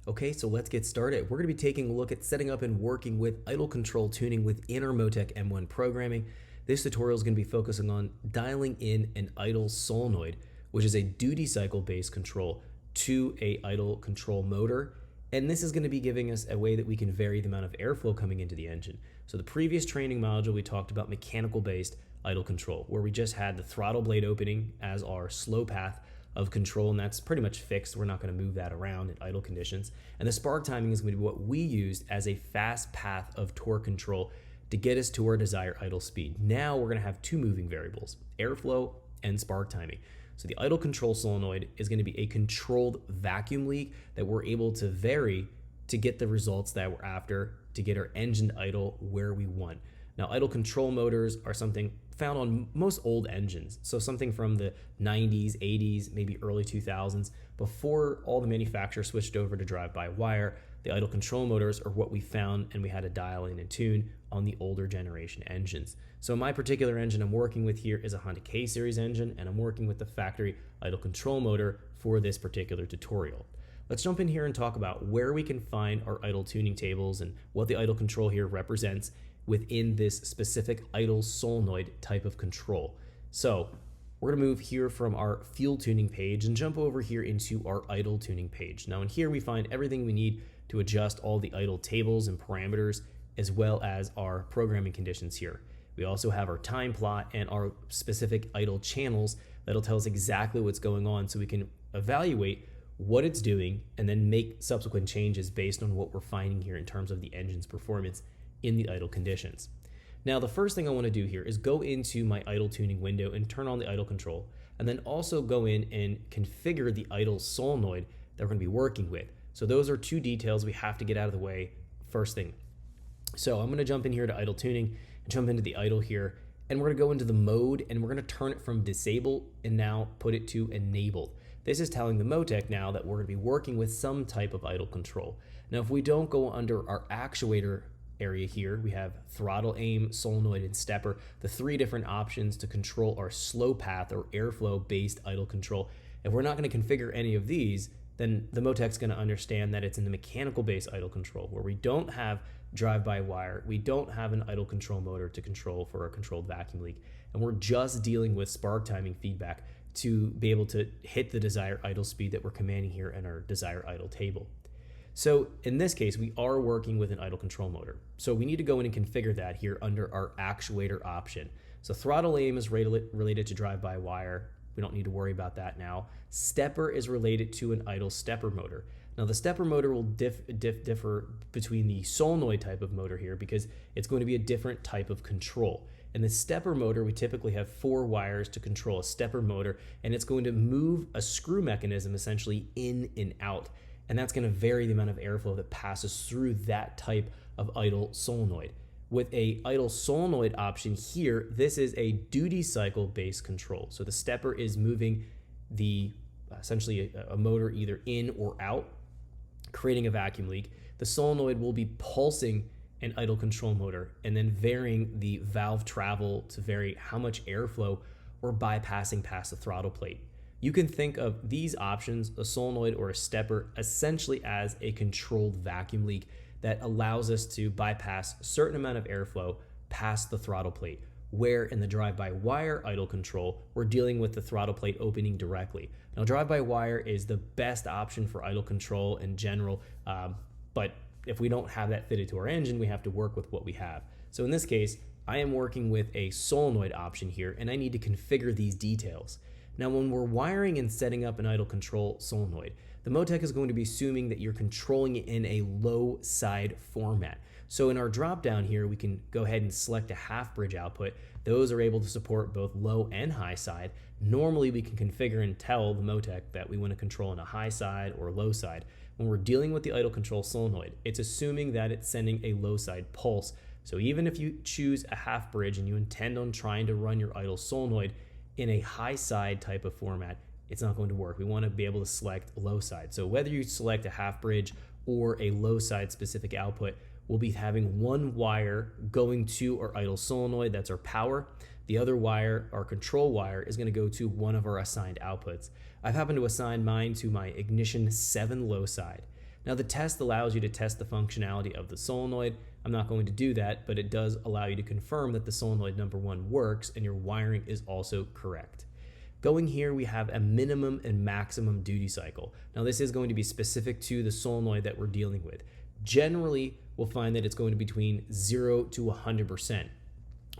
Okay, so let's get started. We're going to be taking a look at setting up and working with idle control tuning within our Motec M1 programming. This tutorial is going to be focusing on dialing in an idle solenoid, which is a duty cycle based control, to a idle control motor. And this is going to be giving us a way that we can vary the amount of airflow coming into the engine. So the previous training module, we talked about mechanical based idle control, where we just had the throttle blade opening as our slow path of control, and that's pretty much fixed. We're not going to move that around in idle conditions. And the spark timing is going to be what we used as a fast path of torque control to get us to our desired idle speed. Now we're going to have two moving variables, airflow and spark timing. So the idle control solenoid is going to be a controlled vacuum leak that we're able to vary to get the results that we're after, to get our engine idle where we want. Now, idle control motors are something found on most old engines. So something from the 90s, 80s, maybe early 2000s, before all the manufacturers switched over to drive-by-wire. The idle control motors are what we found, and we had to dial in and tune on the older generation engines. So my particular engine I'm working with here is a Honda K series engine, and I'm working with the factory idle control motor for this particular tutorial. Let's jump in here and talk about where we can find our idle tuning tables and what the idle control here represents within this specific idle solenoid type of control. So we're going to move here from our fuel tuning page and jump over here into our idle tuning page. Now in here we find everything we need to adjust all the idle tables and parameters, as well as our programming conditions here. We also have our time plot and our specific idle channels that'll tell us exactly what's going on, so we can evaluate what it's doing and then make subsequent changes based on what we're finding here in terms of the engine's performance in the idle conditions. Now, the first thing I want to do here is go into my idle tuning window and turn on the idle control, and then also go in and configure the idle solenoid that we're going to be working with. So those are two details we have to get out of the way first thing. So I'm going to jump in here to idle tuning and jump into the idle here, and we're going to go into the mode, and we're going to turn it from disable and now put it to enabled. This is telling the Motec now that we're going to be working with some type of idle control. Now, if we don't go under our actuator area here, we have throttle, aim, solenoid, and stepper, the three different options to control our slow path or airflow based idle control. If we're not going to configure any of these, then the Motec's going to understand that it's in the mechanical based idle control, where we don't have drive-by-wire, we don't have an idle control motor to control for a controlled vacuum leak, and we're just dealing with spark timing feedback to be able to hit the desired idle speed that we're commanding here in our desired idle table. So in this case, we are working with an idle control motor. So we need to go in and configure that here under our actuator option. So throttle aim is related to drive-by-wire. We don't need to worry about that now. Stepper is related to an idle stepper motor. Now the stepper motor will differ between the solenoid type of motor here, because it's going to be a different type of control. In the stepper motor, we typically have 4 wires to control a stepper motor, and it's going to move a screw mechanism essentially in and out. And that's going to vary the amount of airflow that passes through that type of idle solenoid. With a idle solenoid option here, this is a duty cycle based control. So the stepper is moving the essentially a motor either in or out, creating a vacuum leak. The solenoid will be pulsing an idle control motor and then varying the valve travel to vary how much airflow we're bypassing past the throttle plate. You can think of these options, a solenoid or a stepper, essentially as a controlled vacuum leak that allows us to bypass a certain amount of airflow past the throttle plate, where in the drive-by-wire idle control, we're dealing with the throttle plate opening directly. Now, drive-by-wire is the best option for idle control in general, but if we don't have that fitted to our engine, we have to work with what we have. So in this case, I am working with a solenoid option here, and I need to configure these details. Now, when we're wiring and setting up an idle control solenoid, the Motec is going to be assuming that you're controlling it in a low side format. So in our drop down here, we can go ahead and select a half bridge output. Those are able to support both low and high side. Normally we can configure and tell the Motec that we want to control in a high side or low side. When we're dealing with the idle control solenoid, it's assuming that it's sending a low side pulse. So even if you choose a half bridge and you intend on trying to run your idle solenoid in a high side type of format, it's not going to work. We want to be able to select low side. So whether you select a half bridge or a low side specific output, we'll be having one wire going to our idle solenoid, that's our power. The other wire, our control wire, is going to go to one of our assigned outputs. I've happened to assign mine to my ignition 7 low side. Now the test allows you to test the functionality of the solenoid. I'm not going to do that, but it does allow you to confirm that the solenoid number 1 works and your wiring is also correct. Going here, we have a minimum and maximum duty cycle. Now this is going to be specific to the solenoid that we're dealing with. Generally, we'll find that it's going to be between 0 to 100%,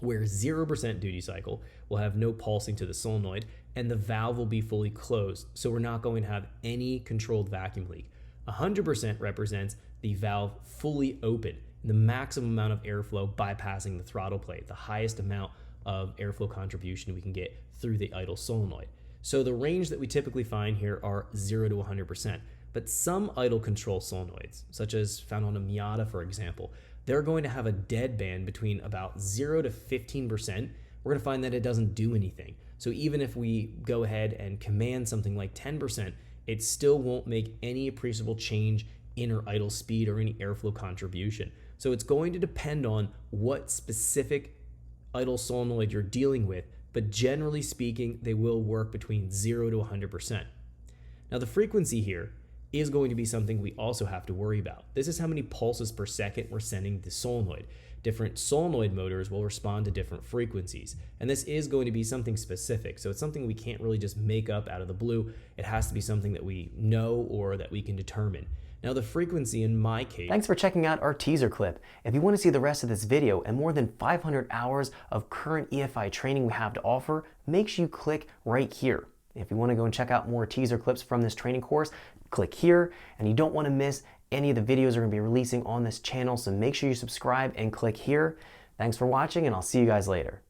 where 0% duty cycle will have no pulsing to the solenoid and the valve will be fully closed, so we're not going to have any controlled vacuum leak. 100% represents the valve fully open, the maximum amount of airflow bypassing the throttle plate, the highest amount of airflow contribution we can get through the idle solenoid. So the range that we typically find here are 0 to 100%, but some idle control solenoids, such as found on a Miata for example, they're going to have a dead band between about 0 to 15%. We're going to find that it doesn't do anything. So even if we go ahead and command something like 10%, it still won't make any appreciable change in our idle speed or any airflow contribution. So it's going to depend on what specific idle solenoid you're dealing with, but generally speaking, they will work between 0 to 100%. Now the frequency here is going to be something we also have to worry about. This is how many pulses per second we're sending the solenoid. Different solenoid motors will respond to different frequencies, and this is going to be something specific, so it's something we can't really just make up out of the blue. It has to be something that we know or that we can determine. Now the frequency in my case... Thanks for checking out our teaser clip. If you want to see the rest of this video and more than 500 hours of current EFI training we have to offer, make sure you click right here. If you want to go and check out more teaser clips from this training course, click here, and you don't want to miss any of the videos we're going to be releasing on this channel, so make sure you subscribe and click here. Thanks for watching, and I'll see you guys later.